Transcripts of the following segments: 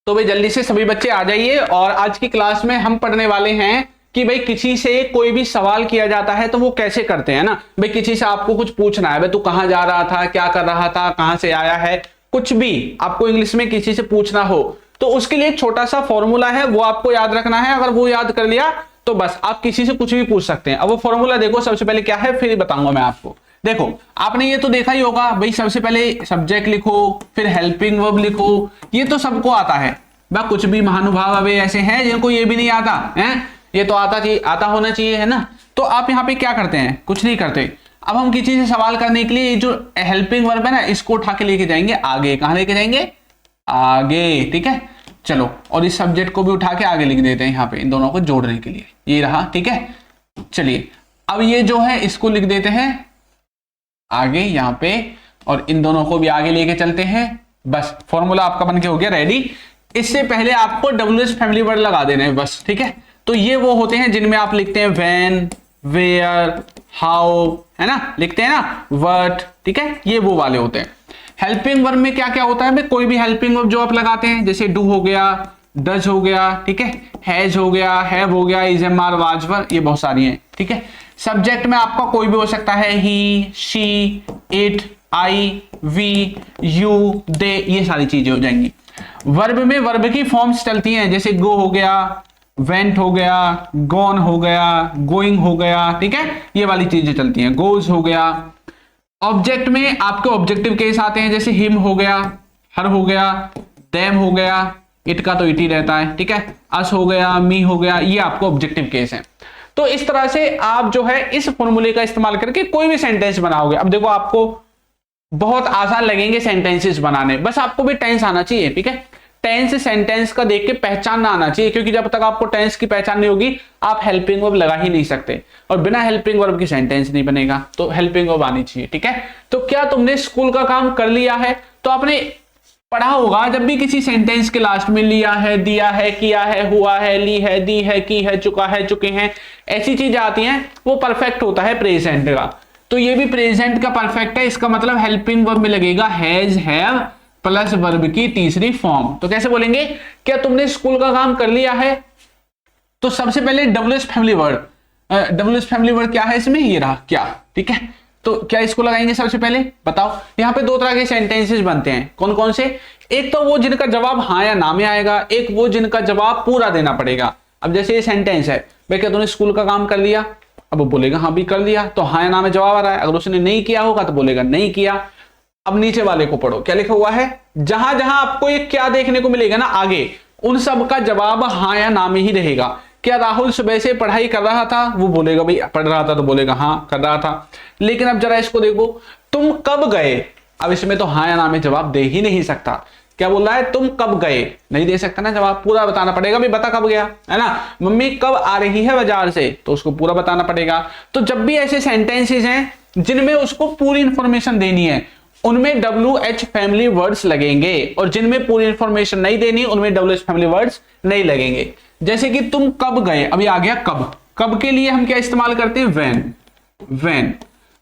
तो भाई जल्दी से सभी बच्चे आ जाइए और आज की क्लास में हम पढ़ने वाले हैं कि भाई किसी से कोई भी सवाल किया जाता है तो वो कैसे करते हैं ना। भाई किसी से आपको कुछ पूछना है, भाई तू कहां जा रहा था, क्या कर रहा था, कहां से आया है, कुछ भी आपको इंग्लिश में किसी से पूछना हो तो उसके लिए छोटा सा फॉर्मूला है, वो आपको याद रखना है। अगर वो याद कर लिया तो बस आप किसी से कुछ भी पूछ सकते हैं। अब वो फॉर्मूला देखो, सबसे पहले क्या है फिर बताऊंगा मैं आपको। देखो आपने ये तो देखा ही होगा भाई, सबसे पहले सब्जेक्ट लिखो, फिर हेल्पिंग वर्ब लिखो, ये तो सबको आता है। भाई कुछ भी महानुभाव अभी ऐसे हैं जिनको ये भी नहीं आता है, ये तो आता होना चाहिए है ना। तो आप यहाँ पे क्या करते हैं, कुछ नहीं करते। अब हम किसी से सवाल करने के लिए जो हेल्पिंग वर्ब है ना, इसको उठा के लेके जाएंगे आगे। कहां लेके जाएंगे? आगे, ठीक है। चलो, और इस सब्जेक्ट को भी उठा के आगे लिख देते हैं यहाँ पे, इन दोनों को जोड़ने के लिए। ये रहा, ठीक है। चलिए अब ये जो है इसको लिख देते हैं आगे यहाँ पे, और इन दोनों को भी आगे लेके चलते हैं। बस फॉर्मूला आपका बन के हो गया रेडी। इससे पहले आपको WH फैमिली वर्ड लगा देने हैं बस, ठीक है। तो ये वो होते हैं जिनमें आप लिखते हैं व्हेन, वेयर, हाउ, है ना, लिखते हैं ना, व्हाट, ठीक है। ये वो वाले होते हैं। हेल्पिंग वर्ब में क्या क्या होता है? कोई भी हेल्पिंग वर्ब जो आप लगाते हैं, जैसे डू हो गया, डज हो गया, ठीक है, हैज हो गया, हैव हो गया, इज, एम, आर, वाज, वर, ये बहुत सारी हैं, ठीक है। सब्जेक्ट में आपका कोई भी हो सकता है, he, she, it, I, we, you, they, ये सारी चीजें हो जाएंगी। वर्ब में वर्ब की फॉर्म्स चलती हैं, जैसे गो हो गया, वेंट हो गया, गॉन हो गया, गोइंग हो गया, ठीक है, ये वाली चीजें चलती हैं। गोज हो गया। ऑब्जेक्ट में आपके ऑब्जेक्टिव केस आते हैं, जैसे हिम हो गया, हर हो गया, देम हो गया, इट का तो इट ही रहता है, ठीक है, अस हो गया, मी हो गया, ये आपको ऑब्जेक्टिव केस है। तो इस तरह से आप जो है इस फॉर्मूले का इस्तेमाल करके कोई भी सेंटेंस बनाओगे। अब देखो आपको बहुत आसान लगेंगे सेंटेंसेस बनाने, बस आपको भी टेंस आना चाहिए, ठीक है। टेंस सेंटेंस का देख के पहचानना आना चाहिए, क्योंकि जब तक आपको टेंस की पहचान नहीं होगी आप हेल्पिंग वर्ब लगा ही नहीं सकते, और बिना हेल्पिंग वर्ब की सेंटेंस नहीं बनेगा। तो हेल्पिंग वर्ब आनी चाहिए, ठीक है। तो क्या तुमने स्कूल का काम कर लिया है? तो आपने पढ़ा होगा, जब भी किसी सेंटेंस के लास्ट में लिया है, दिया है, किया है, हुआ है, ली है, दी है, की है, चुका है, चुके हैं, ऐसी चीजें आती हैं, वो परफेक्ट होता है प्रेजेंट का। तो ये भी प्रेजेंट का परफेक्ट है, इसका मतलब हेल्पिंग वर्ब में लगेगा हैज, हैव प्लस वर्ब की तीसरी फॉर्म। तो कैसे बोलेंगे, क्या तुमने स्कूल का काम कर लिया है? तो सबसे पहले WH family word, WH family word क्या है इसमें? ये रहा क्या, ठीक है। तो क्या इसको लगाएंगे सबसे पहले? बताओ। यहाँ पे दो तरह के सेंटेंसेस बनते हैं, कौन कौन से? एक तो वो जिनका जवाब हाँ या ना में आएगा, एक वो जिनका जवाब पूरा देना पड़ेगा। अब जैसे ये सेंटेंस है, भाई क्या तूने स्कूल का काम कर लिया? अब वो बोलेगा हाँ भी कर लिया, तो हाँ या ना में जवाब आ रहा है। अगर उसने नहीं किया होगा तो बोलेगा नहीं किया। अब नीचे वाले को पढ़ो, क्या लिखा हुआ है? जहां जहां आपको ये क्या देखने को मिलेगा ना आगे, उन सब का जवाब हाँ या ना में ही रहेगा। क्या राहुल सुबह से पढ़ाई कर रहा था? वो बोलेगा भाई पढ़ रहा था, तो बोलेगा हाँ कर रहा था। लेकिन अब जरा इसको देखो, तुम कब गए? अब इसमें तो हाँ या ना में जवाब दे ही नहीं सकता। क्या बोल रहा है? तुम कब गए? नहीं दे सकता ना जवाब, पूरा बताना पड़ेगा। भाई बता कब गया, है ना। मम्मी कब आ रही है बाजार से? तो उसको पूरा बताना पड़ेगा। तो जब भी ऐसे सेंटेंसेस हैं जिनमें उसको पूरी इंफॉर्मेशन देनी है, उनमें WH फैमिली वर्ड्स लगेंगे, और जिनमें पूरी इंफॉर्मेशन नहीं देनी उनमें WH फैमिली वर्ड्स नहीं लगेंगे। जैसे कि तुम कब गए, अभी आ गया कब। कब के लिए हम क्या इस्तेमाल करते हैं? व्हेन।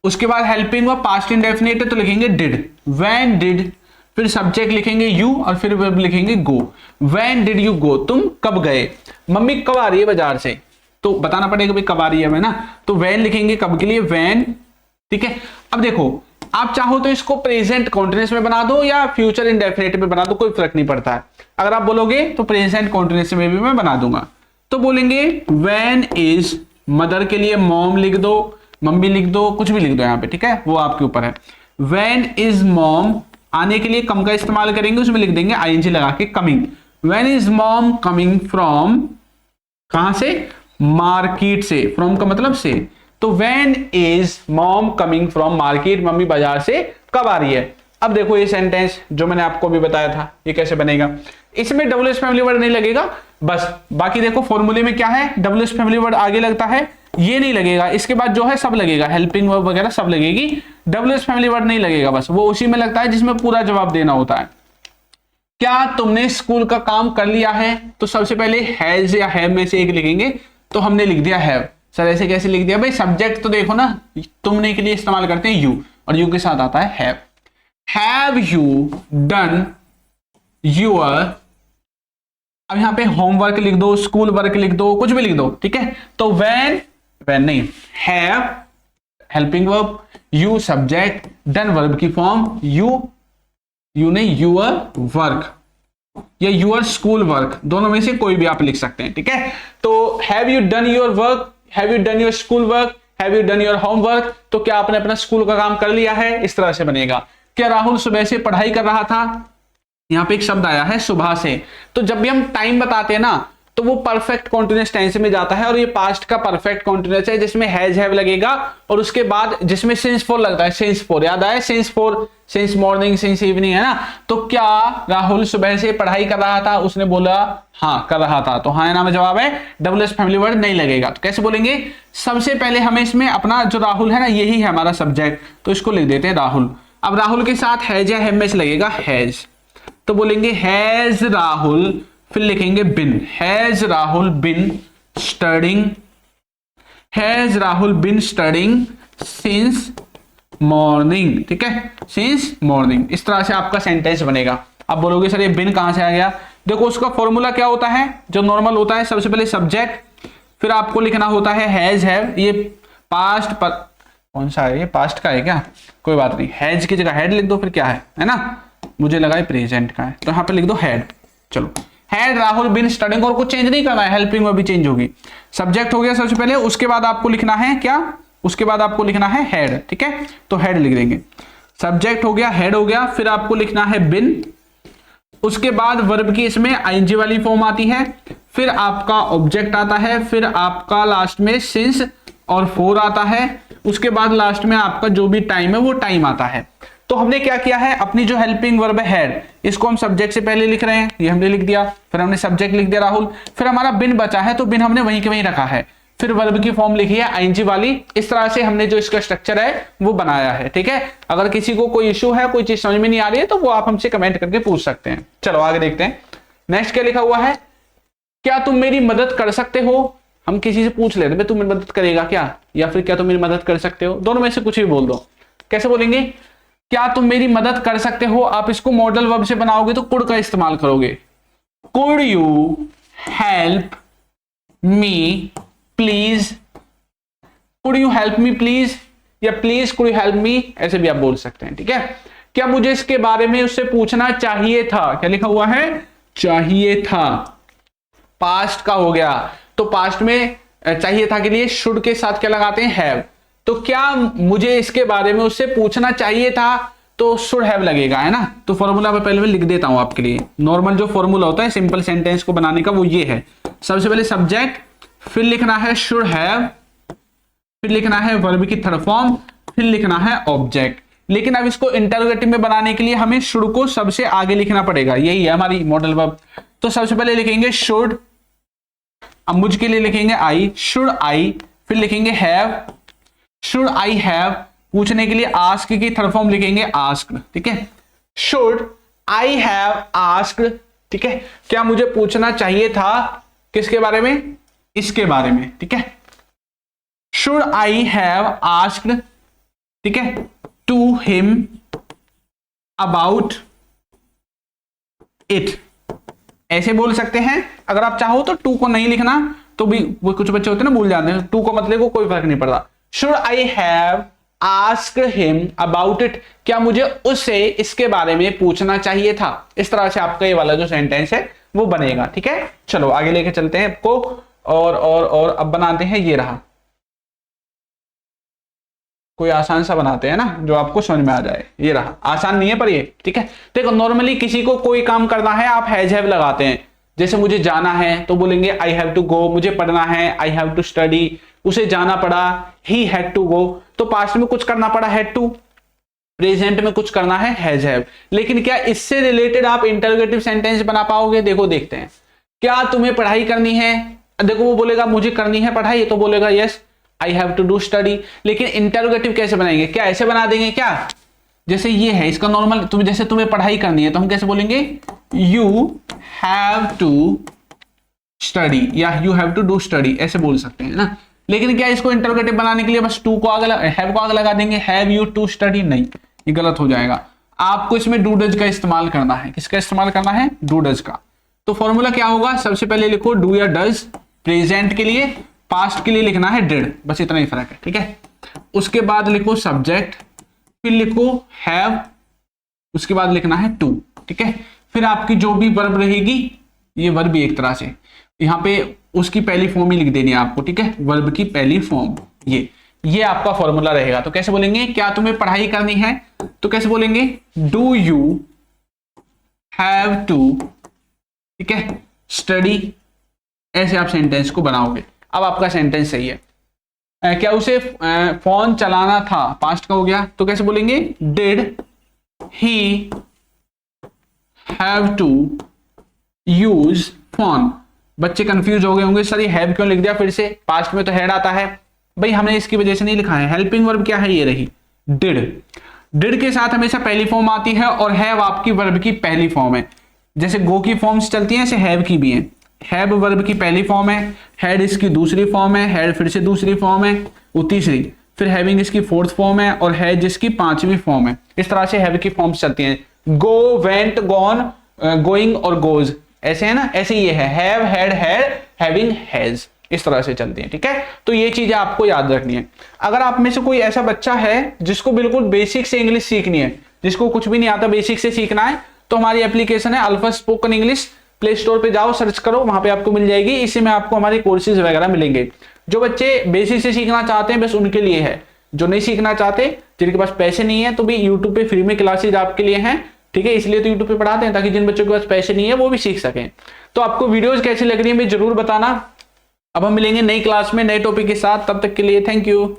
उसके बाद हेल्पिंग वर्ब पास्ट इंडेफिनिट है तो लिखेंगे डिड, व्हेन डिड। फिर सब्जेक्ट लिखेंगे यू, और फिर वर्ब लिखेंगे गो। व्हेन डिड यू गो, तुम कब गए। मम्मी कब आ रही है बाजार से? तो बताना पड़ेगा भाई कब आ रही है ना, तो व्हेन लिखेंगे कब के लिए, व्हेन, ठीक है। अब देखो आप चाहो तो इसको प्रेजेंट कॉन्टिन्यूअस में बना दो या फ्यूचर इंडेफिनिट में बना दो, कोई फर्क नहीं पड़ता है। अगर आप बोलोगे तो प्रेजेंट कॉन्टिन्यूअस में भी मैं बना दूंगा। तो बोलेंगे व्हेन इज, मदर के लिए मॉम लिख दो, मम्मी लिख दो, कुछ भी लिख दो यहाँ पे, ठीक है, वो आपके ऊपर है। व्हेन इज मॉम, आने के लिए कम का इस्तेमाल करेंगे, उसमें लिख देंगे ING लगा के coming. When is mom coming from, कहां से? मार्केट से। फ्रॉम का मतलब से। तो when is mom coming from market, mummy बाजार से कब आ रही है। अब देखो ये सेंटेंस जो मैंने आपको भी बताया था, ये कैसे बनेगा। इसमें WH फैमिली वर्ड नहीं लगेगा, बस बाकी देखो फॉर्मूले में क्या है, WH फैमिली वर्ड आगे लगता है, ये नहीं लगेगा। इसके बाद जो है सब लगेगा, हेल्पिंग वर्ब वगैरह सब लगेगी, WH फैमिली वर्ड नहीं लगेगा, बस वो उसी में लगता है जिसमें पूरा जवाब देना होता है। क्या तुमने स्कूल का काम कर लिया है? तो सबसे पहले हैज या हैव में से एक लिखेंगे, तो हमने लिख दिया हैव। सर ऐसे कैसे लिख दिया? भाई सब्जेक्ट तो देखो ना, तुमने के लिए इस्तेमाल करते हैं यू, और यू के साथ आता है have. Have you done your अब यहाँ पे होमवर्क लिख दो, स्कूल वर्क लिख दो, कुछ भी लिख दो, ठीक है। तो व्हेन नहीं, have helping verb, you subject, done verb की फॉर्म, यू नहीं, यूअर वर्क या यूअर स्कूल वर्क, दोनों में से कोई भी आप लिख सकते हैं, ठीक है। तो have you done your work, have you done your school work, have you done your homework, तो क्या आपने अपना स्कूल का काम कर लिया है, इस तरह से बनेगा। क्या राहुल सुबह से पढ़ाई कर रहा था, यहां पे एक शब्द आया है सुबह से, तो जब भी हम टाइम बताते हैं ना तो वो परफेक्ट कॉन्टिन्यूअस टेंस में जाता है, और ये पास्ट का परफेक्ट कॉन्टिन्यूअस है जिसमें हैज हैव लगेगा, और उसके बाद जिसमें सिंस फोर लगता है, सिंस फोर याद आया, since four, since morning, since evening, है ना। तो क्या राहुल सुबह से पढ़ाई कर रहा था, उसने बोला हाँ कर रहा था, तो हाँ ना में जवाब है, डबल एस फैमिली वर्ड नहीं लगेगा। तो कैसे बोलेंगे, सबसे पहले हमें इसमें अपना जो राहुल है ना, यही है हमारा सब्जेक्ट, तो इसको लिख देते हैं राहुल। अब राहुल के साथ हैज या हैव लगेगा हैज, तो बोलेंगे हैज राहुल, फिर लिखेंगे been, has Rahul been studying, has Rahul been studying since morning, ठीक है, सिंस मॉर्निंग। इस तरह से आपका सेंटेंस बनेगा। अब बोलोगे सर ये बिन कहां से आ गया, देखो उसका फॉर्मूला क्या होता है, जो नॉर्मल होता है, सबसे पहले सब्जेक्ट, फिर आपको लिखना होता है हैज हैव, ये पास्ट पर कौन सा है, ये पास्ट का है क्या, कोई बात नहीं, हैज की जगह हेड लिख दो, फिर क्या है ना, मुझे लगा प्रेजेंट का है, तो यहां पे लिख दो हैड। चलो, हैड राहुल बिन स्टडिंग, और कुछ चेंज नहीं करना है, हेल्पिंग में भी चेंज होगी। सब्जेक्ट हो गया सबसे पहले, उसके बाद आपको लिखना है क्या, उसके बाद आपको लिखना है हेड, ठीक है, तो हेड लिख देंगे। सब्जेक्ट हो गया, हेड हो गया, फिर आपको लिखना है बिन, उसके बाद वर्ब की इसमें आईएनजी वाली फॉर्म आती है, फिर आपका ऑब्जेक्ट आता है, फिर आपका लास्ट में सिंस और फोर आता है, उसके बाद लास्ट में आपका जो भी टाइम है वो टाइम आता है। तो हमने क्या किया है, अपनी जो हेल्पिंग वर्ब है हेड, इसको हम सब्जेक्ट से पहले लिख रहे हैं, ये हमने लिख दिया, फिर हमने सब्जेक्ट लिख दिया राहुल, फिर हमारा बिन बचा है, तो बिन हमने वहीं के वहीं रखा है, फिर वर्ब की फॉर्म लिखी है आईएनजी वाली। इस तरह से हमने जो इसका स्ट्रक्चर है वो बनाया है, ठीक है। अगर किसी को कोई इश्यू है, कोई चीज समझ में नहीं आ रही है, तो वो आप हमसे कमेंट करके पूछ सकते हैं। चलो आगे देखते हैं, नेक्स्ट क्या लिखा हुआ है, क्या तुम मेरी मदद कर सकते हो। हम किसी से पूछ लेते हैं तुम मेरी मदद करेगा क्या, या फिर क्या तुम मेरी मदद कर सकते हो, दोनों में से कुछ भी बोल दो। कैसे बोलेंगे, क्या तुम मेरी मदद कर सकते हो, आप इसको मॉडल वर्ब से बनाओगे तो कुड का इस्तेमाल करोगे, could you help me please, could you help me please, या please could you help me, ऐसे भी आप बोल सकते हैं, ठीक है। क्या मुझे इसके बारे में उससे पूछना चाहिए था, क्या लिखा हुआ है, चाहिए था, पास्ट का हो गया, तो पास्ट में चाहिए था के लिए शुड के साथ क्या लगाते हैं, हैव। तो क्या मुझे इसके बारे में उससे पूछना चाहिए था, तो शुड हैव लगेगा, है ना। तो फॉर्मूला मैं पहले लिख देता हूं आपके लिए, नॉर्मल जो फॉर्मूला होता है सिंपल सेंटेंस को बनाने का वो ये है, सबसे पहले सब्जेक्ट, फिर लिखना है शुड हैव, फिर लिखना है वर्ब की थर्ड फॉर्म, फिर लिखना है ऑब्जेक्ट। लेकिन अब इसको इंटरोगेटिव में बनाने के लिए हमें शुड को सबसे आगे लिखना पड़ेगा, यही है हमारी मॉडल वर्ब। तो सबसे पहले लिखेंगे शुड, अब मुझ के लिए लिखेंगे आई, शुड आई, फिर लिखेंगे हैव, शुड आई हैव, पूछने के लिए आस्क की थर्ड फॉर्म लिखेंगे आस्क्ड, ठीक है, शुड आई हैव आस्क्ड, ठीक है, क्या मुझे पूछना चाहिए था, किसके बारे में, इसके बारे में, ठीक है, शुड आई हैव आस्क्ड, ठीक है, टू हिम अबाउट इट, ऐसे बोल सकते हैं। अगर आप चाहो तो टू को नहीं लिखना, तो भी वो कुछ बच्चे होते हैं ना भूल जाते हैं, टू को मतलब को कोई फर्क नहीं पड़ता। Should I have asked him about it, क्या मुझे उससे इसके बारे में पूछना चाहिए था। इस तरह से आपका ये वाला जो सेंटेंस है वो बनेगा, ठीक है। चलो आगे लेके चलते हैं आपको, और अब बनाते हैं, ये रहा, कोई आसान सा बनाते हैं ना जो आपको समझ में आ जाए, ये रहा, आसान नहीं है पर ये, ठीक है। देखो नॉर्मली किसी को कोई काम करना है आप हैज हैव लगाते हैं, जैसे मुझे जाना है तो बोलेंगे आई हैव टू गो, मुझे पढ़ना है आई हैव टू स्टडी, उसे जाना पड़ा ही हैड टू गो, तो पास्ट में कुछ करना पड़ा हैड टू, प्रेजेंट में कुछ करना है हैज हैव। लेकिन क्या इससे रिलेटेड आप इंटरोगेटिव सेंटेंस बना पाओगे, देखो देखते हैं। क्या तुम्हें पढ़ाई करनी है, देखो वो बोलेगा मुझे करनी है पढ़ाई, तो बोलेगा yes I have to do study. लेकिन इंटरोगेटिव कैसे बनाएंगे, क्या ऐसे बना देंगे क्या, जैसे ये है इसका नॉर्मल, जैसे तुम्हें पढ़ाई करनी है तो हम कैसे बोलेंगे, यू हैव टू स्टडी या you have to do study, ऐसे बोल सकते हैं ना। लेकिन क्या इसको इंटरोगेटिव बनाने के लिए बस टू को आगे हैव को आगे लगा देंगे, हैव यू टू स्टडी, नहीं ये गलत हो जाएगा। आपको इसमें डू डज का इस्तेमाल करना है, किसका इस्तेमाल करना है, डू डज का। तो फॉर्मूला क्या होगा, सबसे पहले लिखो डू या डज प्रेजेंट के लिए, पास्ट के लिए लिखना है डिड, बस इतना ही फर्क है, ठीक है। उसके बाद लिखो सब्जेक्ट, फिर लिखो हैव, उसके बाद लिखना है टू, ठीक है। फिर आपकी जो भी वर्ब रहेगी, ये वर्ब भी एक तरह से यहाँ पे उसकी पहली फॉर्म ही लिख देनी है आपको, ठीक है, वर्ब की पहली फॉर्म, ये आपका फॉर्मूला रहेगा। तो कैसे बोलेंगे, क्या तुम्हें पढ़ाई करनी है, तो कैसे बोलेंगे, डू यू हैव टू, ठीक है, स्टडी, ऐसे आप सेंटेंस को बनाओगे। अब आपका सेंटेंस सही है। क्या उसे फोन चलाना था, पास्ट का हो गया, तो कैसे बोलेंगे, did he have to use phone. बच्चे कंफ्यूज हो गए होंगे, सर ये हैव क्यों लिख दिया फिर से, पास्ट में तो हैड आता है। भाई हमने इसकी वजह से नहीं लिखा है, हेल्पिंग वर्ब क्या है, ये रही डिड। डिड के साथ हमेशा पहली फॉर्म आती है और हैव आपकी वर्ब की पहली फॉर्म है। जैसे गो की फॉर्म्स चलती हैं, ऐसे हैव की भी है। हैव वर्ब की पहली फॉर्म है, हैड इसकी दूसरी फॉर्म है, हैड फिर से दूसरी फॉर्म है, वो तीसरी, फिर हैविंग इसकी फोर्थ फॉर्म है और हैज इसकी पांचवी फॉर्म है। इस तरह से हैव की फॉर्म्स चलती हैं। गो, वेंट, गॉन, गोइंग और गोज, ऐसे है ना, ऐसे ये है have, had, had, having, has, इस तरह से चलती हैं, ठीक है। तो ये चीजें आपको याद रखनी है। अगर आप में से कोई ऐसा बच्चा है जिसको बिल्कुल बेसिक से इंग्लिश सीखनी है, जिसको कुछ भी नहीं आता, बेसिक से सीखना है, तो हमारी एप्लीकेशन है alpha spoken English, play store पे जाओ, सर्च करो, वहां पे आपको मिल जाएगी। इसी में आपको हमारे कोर्सेज वगैरह मिलेंगे। जो बच्चे बेसिक से सीखना चाहते हैं बस उनके लिए है, जो नहीं सीखना चाहते, जिनके पास पैसे नहीं है, तो भी यूट्यूब पे फ्री में क्लासेज आपके लिए हैं, ठीक है। इसलिए तो यूट्यूब पे पढ़ाते हैं ताकि जिन बच्चों के पास पैसे नहीं है वो भी सीख सकें। तो आपको वीडियोस कैसी लग रही है जरूर बताना। अब हम मिलेंगे नई क्लास में नए टॉपिक के साथ, तब तक के लिए थैंक यू।